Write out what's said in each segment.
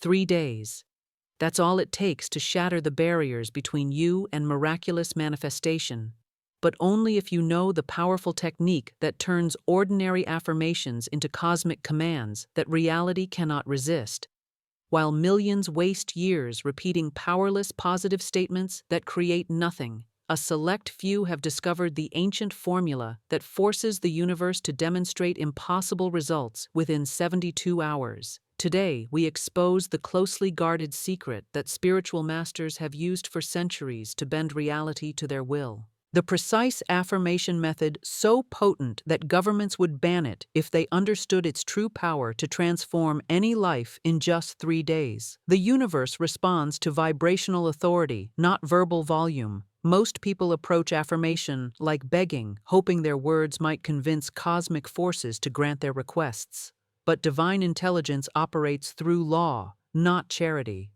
3 days. That's all it takes to shatter the barriers between you and miraculous manifestation. But only if you know the powerful technique that turns ordinary affirmations into cosmic commands that reality cannot resist. While millions waste years repeating powerless positive statements that create nothing, a select few have discovered the ancient formula that forces the universe to demonstrate impossible results within 72 hours. Today, we expose the closely guarded secret that spiritual masters have used for centuries to bend reality to their will. The precise affirmation method so potent that governments would ban it if they understood its true power to transform any life in just 3 days. The universe responds to vibrational authority, not verbal volume. Most people approach affirmation like begging, hoping their words might convince cosmic forces to grant their requests. But divine intelligence operates through law, not charity.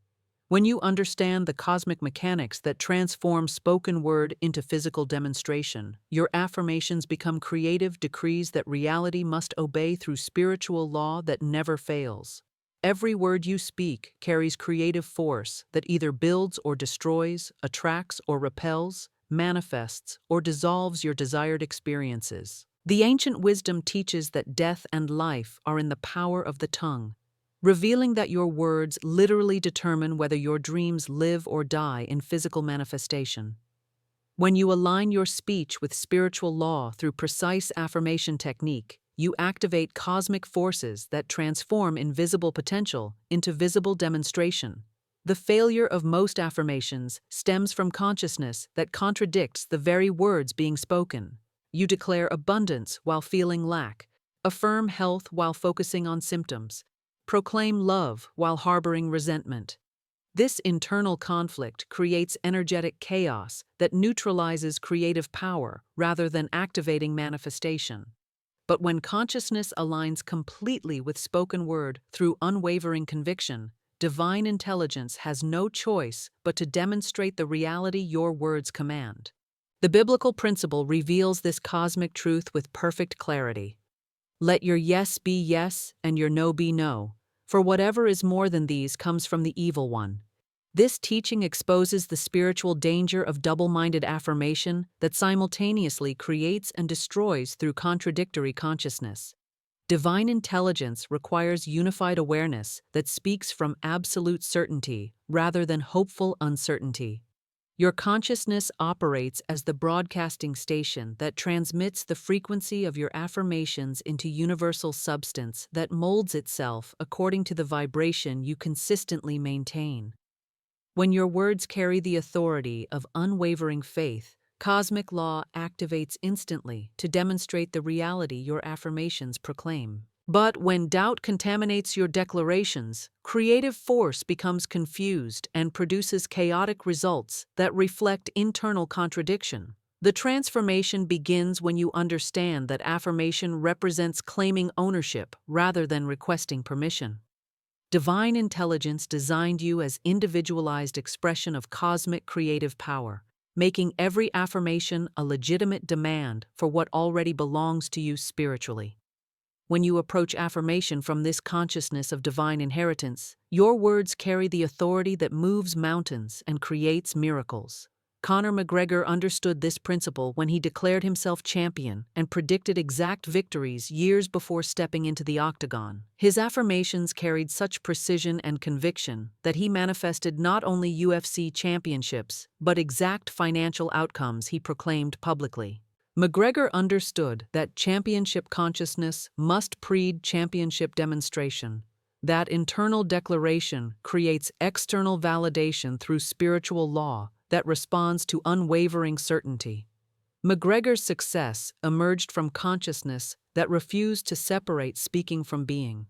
When you understand the cosmic mechanics that transform spoken word into physical demonstration, your affirmations become creative decrees that reality must obey through spiritual law that never fails. Every word you speak carries creative force that either builds or destroys, attracts or repels, manifests or dissolves your desired experiences. The ancient wisdom teaches that death and life are in the power of the tongue, revealing that your words literally determine whether your dreams live or die in physical manifestation. When you align your speech with spiritual law through precise affirmation technique, you activate cosmic forces that transform invisible potential into visible demonstration. The failure of most affirmations stems from consciousness that contradicts the very words being spoken. You declare abundance while feeling lack, affirm health while focusing on symptoms, proclaim love while harboring resentment. This internal conflict creates energetic chaos that neutralizes creative power rather than activating manifestation. But when consciousness aligns completely with spoken word through unwavering conviction, divine intelligence has no choice but to demonstrate the reality your words command. The biblical principle reveals this cosmic truth with perfect clarity. Let your yes be yes and your no be no, for whatever is more than these comes from the evil one. This teaching exposes the spiritual danger of double-minded affirmation that simultaneously creates and destroys through contradictory consciousness. Divine intelligence requires unified awareness that speaks from absolute certainty rather than hopeful uncertainty. Your consciousness operates as the broadcasting station that transmits the frequency of your affirmations into universal substance that molds itself according to the vibration you consistently maintain. When your words carry the authority of unwavering faith, cosmic law activates instantly to demonstrate the reality your affirmations proclaim. But when doubt contaminates your declarations, creative force becomes confused and produces chaotic results that reflect internal contradiction. The transformation begins when you understand that affirmation represents claiming ownership rather than requesting permission. Divine intelligence designed you as individualized expression of cosmic creative power, making every affirmation a legitimate demand for what already belongs to you spiritually. When you approach affirmation from this consciousness of divine inheritance, your words carry the authority that moves mountains and creates miracles. Conor McGregor understood this principle when he declared himself champion and predicted exact victories years before stepping into the octagon. His affirmations carried such precision and conviction that he manifested not only UFC championships, but exact financial outcomes he proclaimed publicly. McGregor understood that championship consciousness must precede championship demonstration. That internal declaration creates external validation through spiritual law that responds to unwavering certainty. McGregor's success emerged from consciousness that refused to separate speaking from being.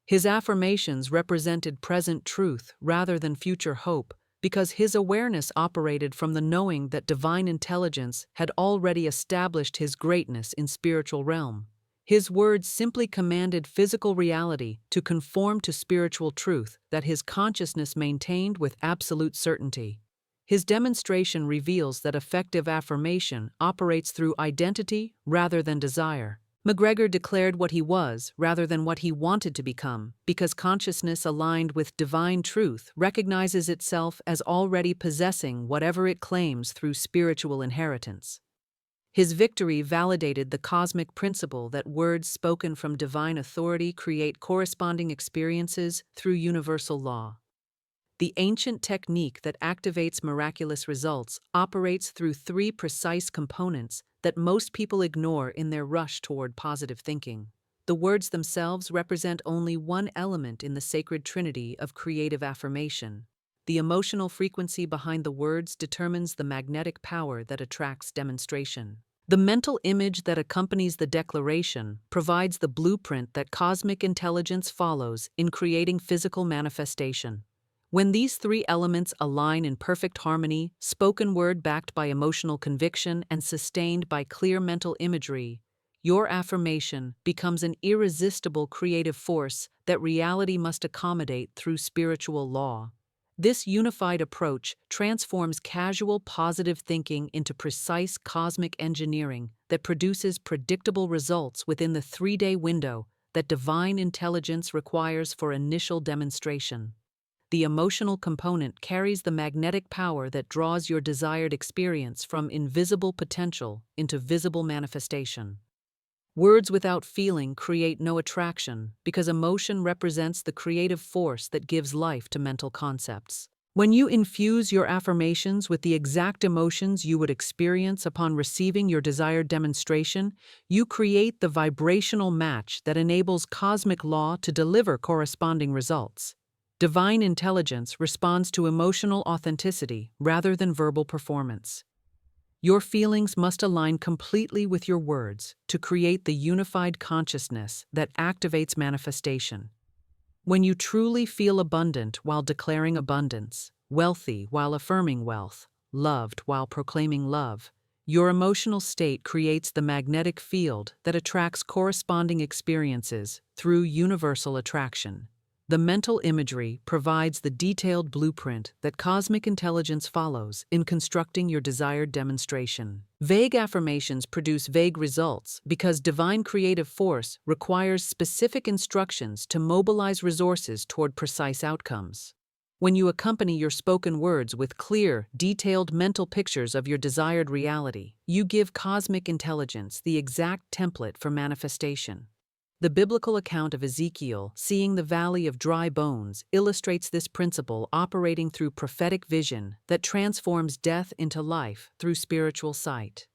His affirmations represented present truth rather than future hope, because his awareness operated from the knowing that divine intelligence had already established his greatness in spiritual realm. His words simply commanded physical reality to conform to spiritual truth that his consciousness maintained with absolute certainty. His demonstration reveals that effective affirmation operates through identity rather than desire. McGregor declared what he was rather than what he wanted to become, because consciousness aligned with divine truth recognizes itself as already possessing whatever it claims through spiritual inheritance. His victory validated the cosmic principle that words spoken from divine authority create corresponding experiences through universal law. The ancient technique that activates miraculous results operates through three precise components that most people ignore in their rush toward positive thinking. The words themselves represent only one element in the sacred trinity of creative affirmation. The emotional frequency behind the words determines the magnetic power that attracts demonstration. The mental image that accompanies the declaration provides the blueprint that cosmic intelligence follows in creating physical manifestation. When these three elements align in perfect harmony, spoken word backed by emotional conviction and sustained by clear mental imagery, your affirmation becomes an irresistible creative force that reality must accommodate through spiritual law. This unified approach transforms casual positive thinking into precise cosmic engineering that produces predictable results within the 3-day window that divine intelligence requires for initial demonstration. The emotional component carries the magnetic power that draws your desired experience from invisible potential into visible manifestation. Words without feeling create no attraction because emotion represents the creative force that gives life to mental concepts. When you infuse your affirmations with the exact emotions you would experience upon receiving your desired demonstration, you create the vibrational match that enables cosmic law to deliver corresponding results. Divine intelligence responds to emotional authenticity rather than verbal performance. Your feelings must align completely with your words to create the unified consciousness that activates manifestation. When you truly feel abundant while declaring abundance, wealthy while affirming wealth, loved while proclaiming love, your emotional state creates the magnetic field that attracts corresponding experiences through universal attraction. The mental imagery provides the detailed blueprint that cosmic intelligence follows in constructing your desired demonstration. Vague affirmations produce vague results because divine creative force requires specific instructions to mobilize resources toward precise outcomes. When you accompany your spoken words with clear, detailed mental pictures of your desired reality, you give cosmic intelligence the exact template for manifestation. The biblical account of Ezekiel seeing the valley of dry bones illustrates this principle operating through prophetic vision that transforms death into life through spiritual sight.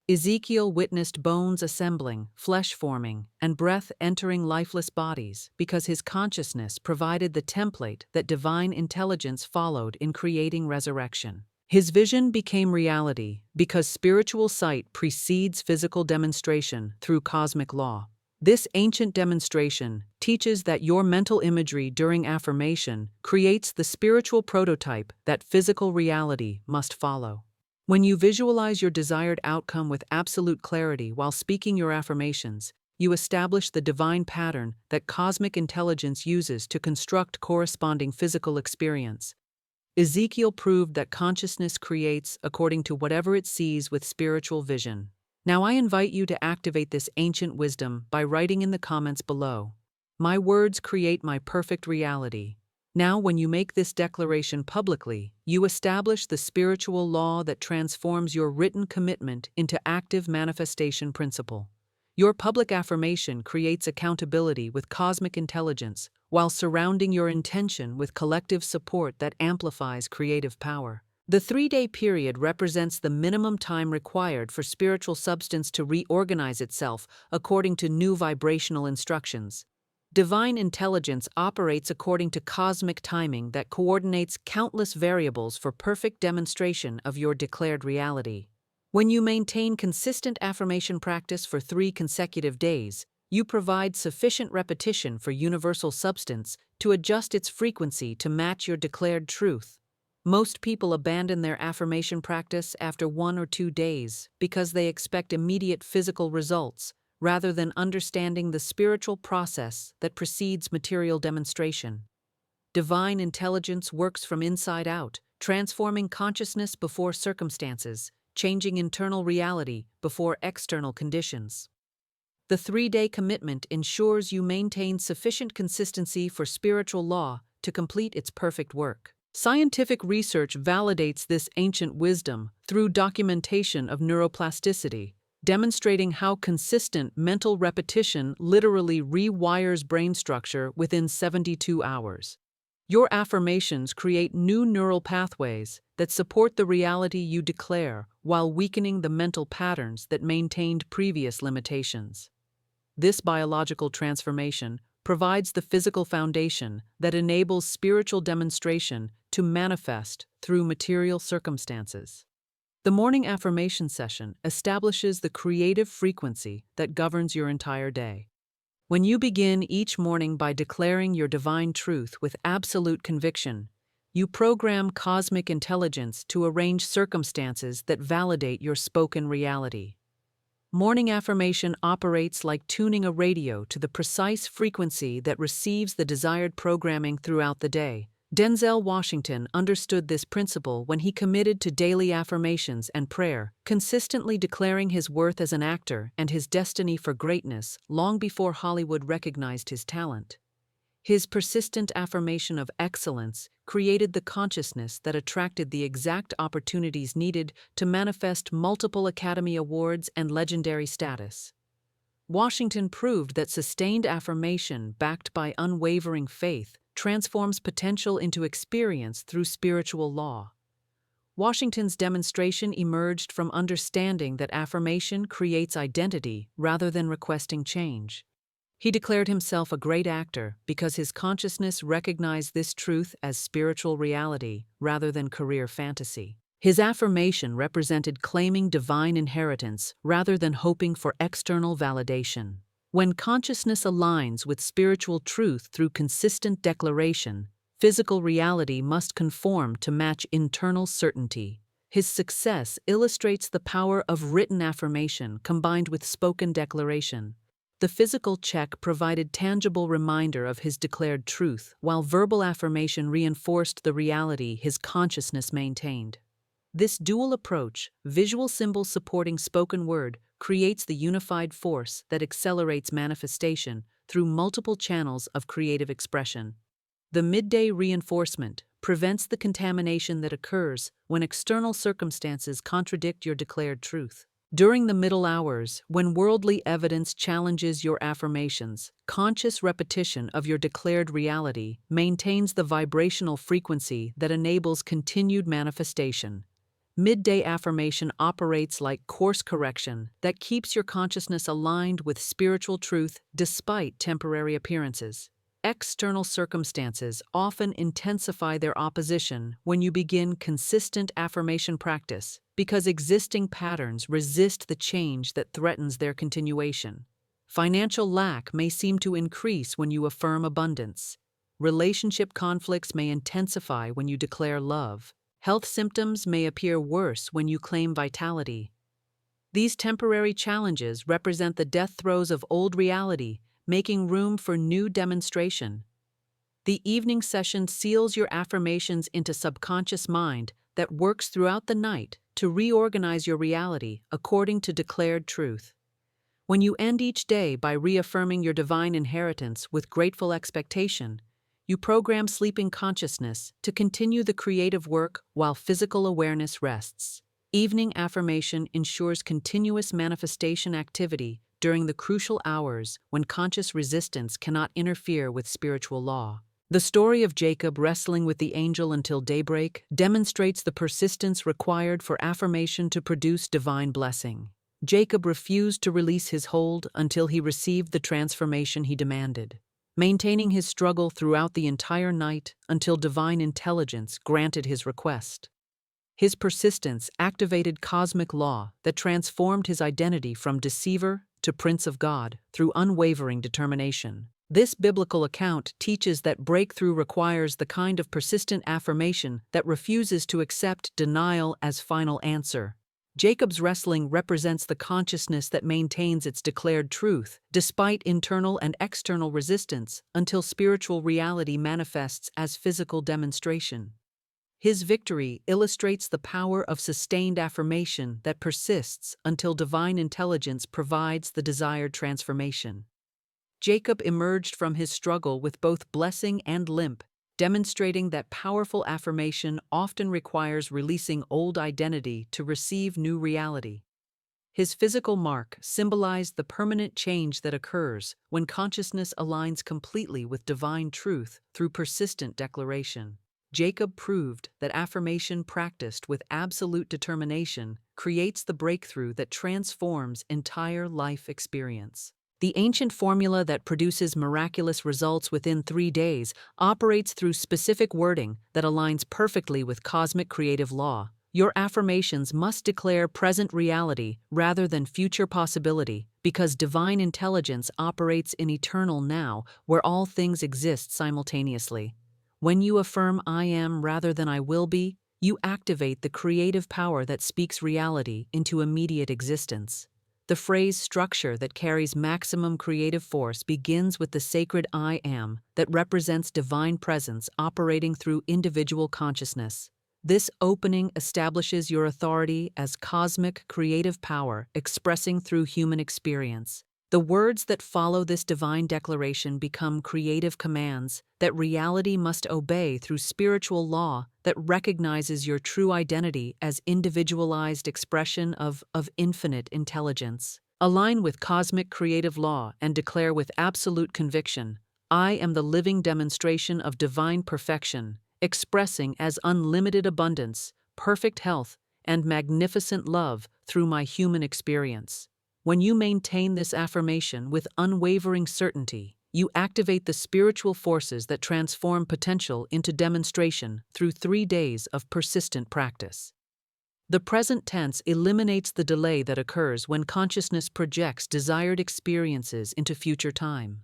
Ezekiel witnessed bones assembling, flesh forming, and breath entering lifeless bodies because his consciousness provided the template that divine intelligence followed in creating resurrection. His vision became reality because spiritual sight precedes physical demonstration through cosmic law. This ancient demonstration teaches that your mental imagery during affirmation creates the spiritual prototype that physical reality must follow. When you visualize your desired outcome with absolute clarity while speaking your affirmations, you establish the divine pattern that cosmic intelligence uses to construct corresponding physical experience. Ezekiel proved that consciousness creates according to whatever it sees with spiritual vision. Now I invite you to activate this ancient wisdom by writing in the comments below. My words create my perfect reality. Now when you make this declaration publicly, you establish the spiritual law that transforms your written commitment into active manifestation principle. Your public affirmation creates accountability with cosmic intelligence while surrounding your intention with collective support that amplifies creative power. The 3-day period represents the minimum time required for spiritual substance to reorganize itself according to new vibrational instructions. Divine intelligence operates according to cosmic timing that coordinates countless variables for perfect demonstration of your declared reality. When you maintain consistent affirmation practice for 3 consecutive days, you provide sufficient repetition for universal substance to adjust its frequency to match your declared truth. Most people abandon their affirmation practice after 1 or 2 days because they expect immediate physical results, rather than understanding the spiritual process that precedes material demonstration. Divine intelligence works from inside out, transforming consciousness before circumstances, changing internal reality before external conditions. The 3-day commitment ensures you maintain sufficient consistency for spiritual law to complete its perfect work. Scientific research validates this ancient wisdom through documentation of neuroplasticity, demonstrating how consistent mental repetition literally rewires brain structure within 72 hours. Your affirmations create new neural pathways that support the reality you declare while weakening the mental patterns that maintained previous limitations. This biological transformation provides the physical foundation that enables spiritual demonstration to manifest through material circumstances. The morning affirmation session establishes the creative frequency that governs your entire day. When you begin each morning by declaring your divine truth with absolute conviction, you program cosmic intelligence to arrange circumstances that validate your spoken reality. Morning affirmation operates like tuning a radio to the precise frequency that receives the desired programming throughout the day. Denzel Washington understood this principle when he committed to daily affirmations and prayer, consistently declaring his worth as an actor and his destiny for greatness long before Hollywood recognized his talent. His persistent affirmation of excellence created the consciousness that attracted the exact opportunities needed to manifest multiple Academy Awards and legendary status. Washington proved that sustained affirmation backed by unwavering faith transforms potential into experience through spiritual law. Washington's demonstration emerged from understanding that affirmation creates identity rather than requesting change. He declared himself a great actor because his consciousness recognized this truth as spiritual reality rather than career fantasy. His affirmation represented claiming divine inheritance rather than hoping for external validation. When consciousness aligns with spiritual truth through consistent declaration, physical reality must conform to match internal certainty. His success illustrates the power of written affirmation combined with spoken declaration. The physical check provided tangible reminder of his declared truth, while verbal affirmation reinforced the reality his consciousness maintained. This dual approach, visual symbol supporting spoken word, creates the unified force that accelerates manifestation through multiple channels of creative expression. The midday reinforcement prevents the contamination that occurs when external circumstances contradict your declared truth. During the middle hours, when worldly evidence challenges your affirmations, conscious repetition of your declared reality maintains the vibrational frequency that enables continued manifestation. Midday affirmation operates like course correction that keeps your consciousness aligned with spiritual truth despite temporary appearances. External circumstances often intensify their opposition when you begin consistent affirmation practice because existing patterns resist the change that threatens their continuation. Financial lack may seem to increase when you affirm abundance. Relationship conflicts may intensify when you declare love. Health symptoms may appear worse when you claim vitality. These temporary challenges represent the death throes of old reality, making room for new demonstration. The evening session seals your affirmations into subconscious mind that works throughout the night to reorganize your reality according to declared truth. When you end each day by reaffirming your divine inheritance with grateful expectation, you program sleeping consciousness to continue the creative work while physical awareness rests. Evening affirmation ensures continuous manifestation activity during the crucial hours when conscious resistance cannot interfere with spiritual law. The story of Jacob wrestling with the angel until daybreak demonstrates the persistence required for affirmation to produce divine blessing. Jacob refused to release his hold until he received the transformation he demanded, maintaining his struggle throughout the entire night until divine intelligence granted his request. His persistence activated cosmic law that transformed his identity from deceiver to Prince of God through unwavering determination. This biblical account teaches that breakthrough requires the kind of persistent affirmation that refuses to accept denial as final answer. Jacob's wrestling represents the consciousness that maintains its declared truth, despite internal and external resistance, until spiritual reality manifests as physical demonstration. His victory illustrates the power of sustained affirmation that persists until divine intelligence provides the desired transformation. Jacob emerged from his struggle with both blessing and limp, demonstrating that powerful affirmation often requires releasing old identity to receive new reality. His physical mark symbolized the permanent change that occurs when consciousness aligns completely with divine truth through persistent declaration. Jacob proved that affirmation practiced with absolute determination creates the breakthrough that transforms entire life experience. The ancient formula that produces miraculous results within 3 days operates through specific wording that aligns perfectly with cosmic creative law. Your affirmations must declare present reality rather than future possibility, because divine intelligence operates in eternal now, where all things exist simultaneously. When you affirm "I am" rather than "I will be," you activate the creative power that speaks reality into immediate existence. The phrase structure that carries maximum creative force begins with the sacred "I am" that represents divine presence operating through individual consciousness. This opening establishes your authority as cosmic creative power expressing through human experience. The words that follow this divine declaration become creative commands that reality must obey through spiritual law that recognizes your true identity as individualized expression of infinite intelligence. Align with cosmic creative law and declare with absolute conviction, "I am the living demonstration of divine perfection, expressing as unlimited abundance, perfect health, and magnificent love through my human experience." When you maintain this affirmation with unwavering certainty, you activate the spiritual forces that transform potential into demonstration through 3 days of persistent practice. The present tense eliminates the delay that occurs when consciousness projects desired experiences into future time.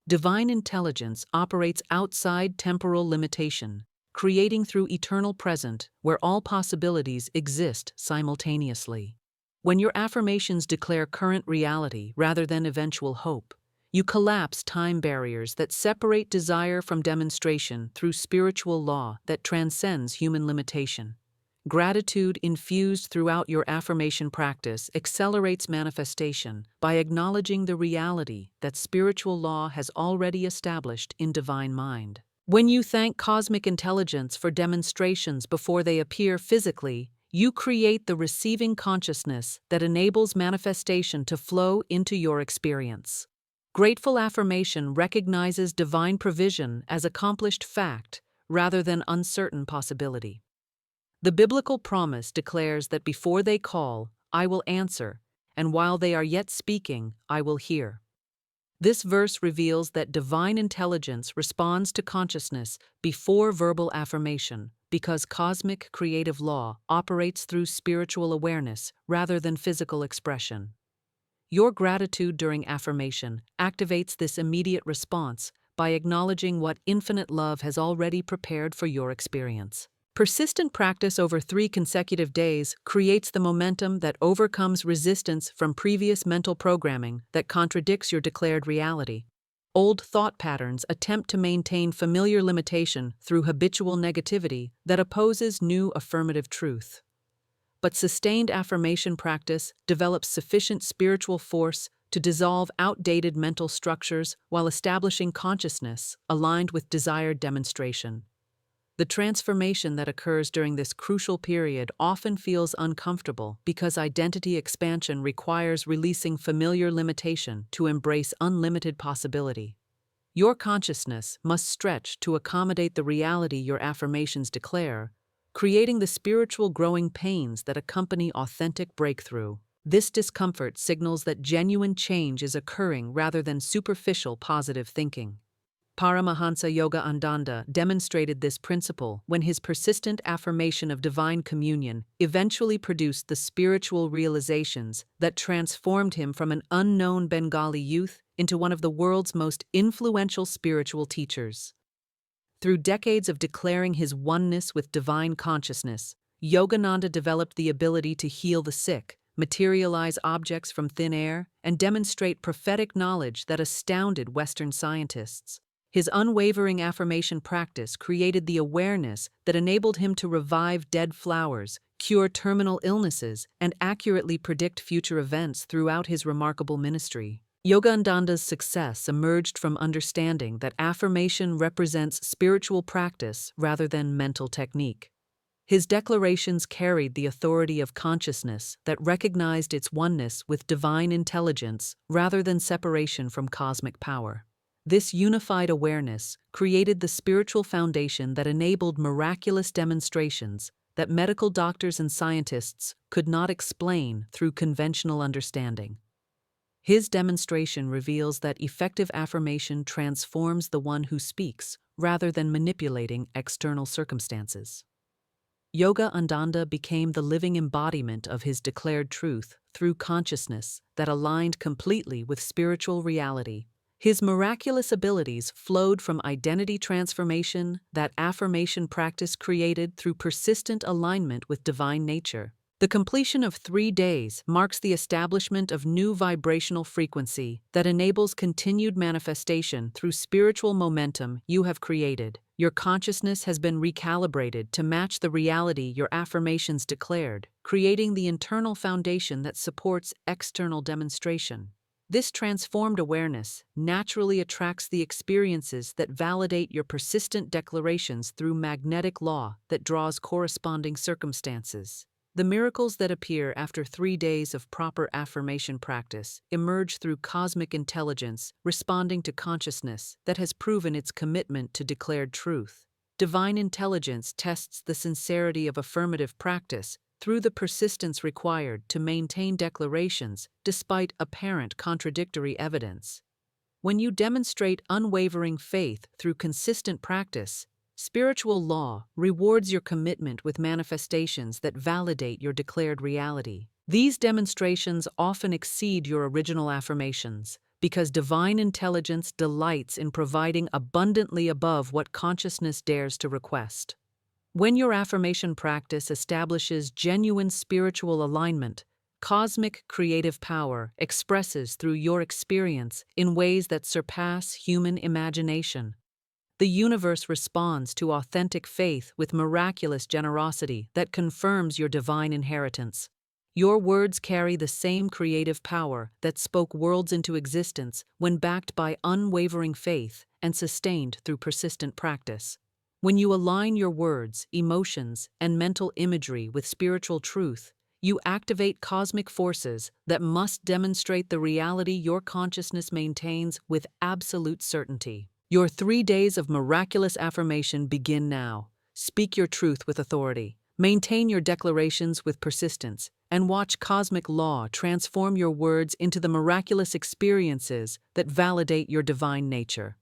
Divine intelligence operates outside temporal limitation, creating through eternal present where all possibilities exist simultaneously. When your affirmations declare current reality rather than eventual hope, you collapse time barriers that separate desire from demonstration through spiritual law that transcends human limitation. Gratitude infused throughout your affirmation practice accelerates manifestation by acknowledging the reality that spiritual law has already established in divine mind. When you thank cosmic intelligence for demonstrations before they appear physically, you create the receiving consciousness that enables manifestation to flow into your experience. Grateful affirmation recognizes divine provision as accomplished fact rather than uncertain possibility. The biblical promise declares that before they call, I will answer, and while they are yet speaking, I will hear. This verse reveals that divine intelligence responds to consciousness before verbal affirmation, because cosmic creative law operates through spiritual awareness rather than physical expression. Your gratitude during affirmation activates this immediate response by acknowledging what infinite love has already prepared for your experience. Persistent practice over 3 consecutive days creates the momentum that overcomes resistance from previous mental programming that contradicts your declared reality. Old thought patterns attempt to maintain familiar limitation through habitual negativity that opposes new affirmative truth. But sustained affirmation practice develops sufficient spiritual force to dissolve outdated mental structures while establishing consciousness aligned with desired demonstration. The transformation that occurs during this crucial period often feels uncomfortable because identity expansion requires releasing familiar limitation to embrace unlimited possibility. Your consciousness must stretch to accommodate the reality your affirmations declare, creating the spiritual growing pains that accompany authentic breakthrough. This discomfort signals that genuine change is occurring rather than superficial positive thinking. Paramahansa Yogananda demonstrated this principle when his persistent affirmation of divine communion eventually produced the spiritual realizations that transformed him from an unknown Bengali youth into one of the world's most influential spiritual teachers. Through decades of declaring his oneness with divine consciousness, Yogananda developed the ability to heal the sick, materialize objects from thin air, and demonstrate prophetic knowledge that astounded Western scientists. His unwavering affirmation practice created the awareness that enabled him to revive dead flowers, cure terminal illnesses, and accurately predict future events throughout his remarkable ministry. Yogananda's success emerged from understanding that affirmation represents spiritual practice rather than mental technique. His declarations carried the authority of consciousness that recognized its oneness with divine intelligence rather than separation from cosmic power. This unified awareness created the spiritual foundation that enabled miraculous demonstrations that medical doctors and scientists could not explain through conventional understanding. His demonstration reveals that effective affirmation transforms the one who speaks rather than manipulating external circumstances. Yogananda became the living embodiment of his declared truth through consciousness that aligned completely with spiritual reality. His miraculous abilities flowed from identity transformation that affirmation practice created through persistent alignment with divine nature. The completion of 3 days marks the establishment of new vibrational frequency that enables continued manifestation through spiritual momentum you have created. Your consciousness has been recalibrated to match the reality your affirmations declared, creating the internal foundation that supports external demonstration. This transformed awareness naturally attracts the experiences that validate your persistent declarations through magnetic law that draws corresponding circumstances. The miracles that appear after 3 days of proper affirmation practice emerge through cosmic intelligence responding to consciousness that has proven its commitment to declared truth. Divine intelligence tests the sincerity of affirmative practice through the persistence required to maintain declarations despite apparent contradictory evidence. When you demonstrate unwavering faith through consistent practice, spiritual law rewards your commitment with manifestations that validate your declared reality. These demonstrations often exceed your original affirmations because divine intelligence delights in providing abundantly above what consciousness dares to request. When your affirmation practice establishes genuine spiritual alignment, cosmic creative power expresses through your experience in ways that surpass human imagination. The universe responds to authentic faith with miraculous generosity that confirms your divine inheritance. Your words carry the same creative power that spoke worlds into existence when backed by unwavering faith and sustained through persistent practice. When you align your words, emotions, and mental imagery with spiritual truth, you activate cosmic forces that must demonstrate the reality your consciousness maintains with absolute certainty. Your 3 days of miraculous affirmation begin now. Speak your truth with authority. Maintain your declarations with persistence, and watch cosmic law transform your words into the miraculous experiences that validate your divine nature.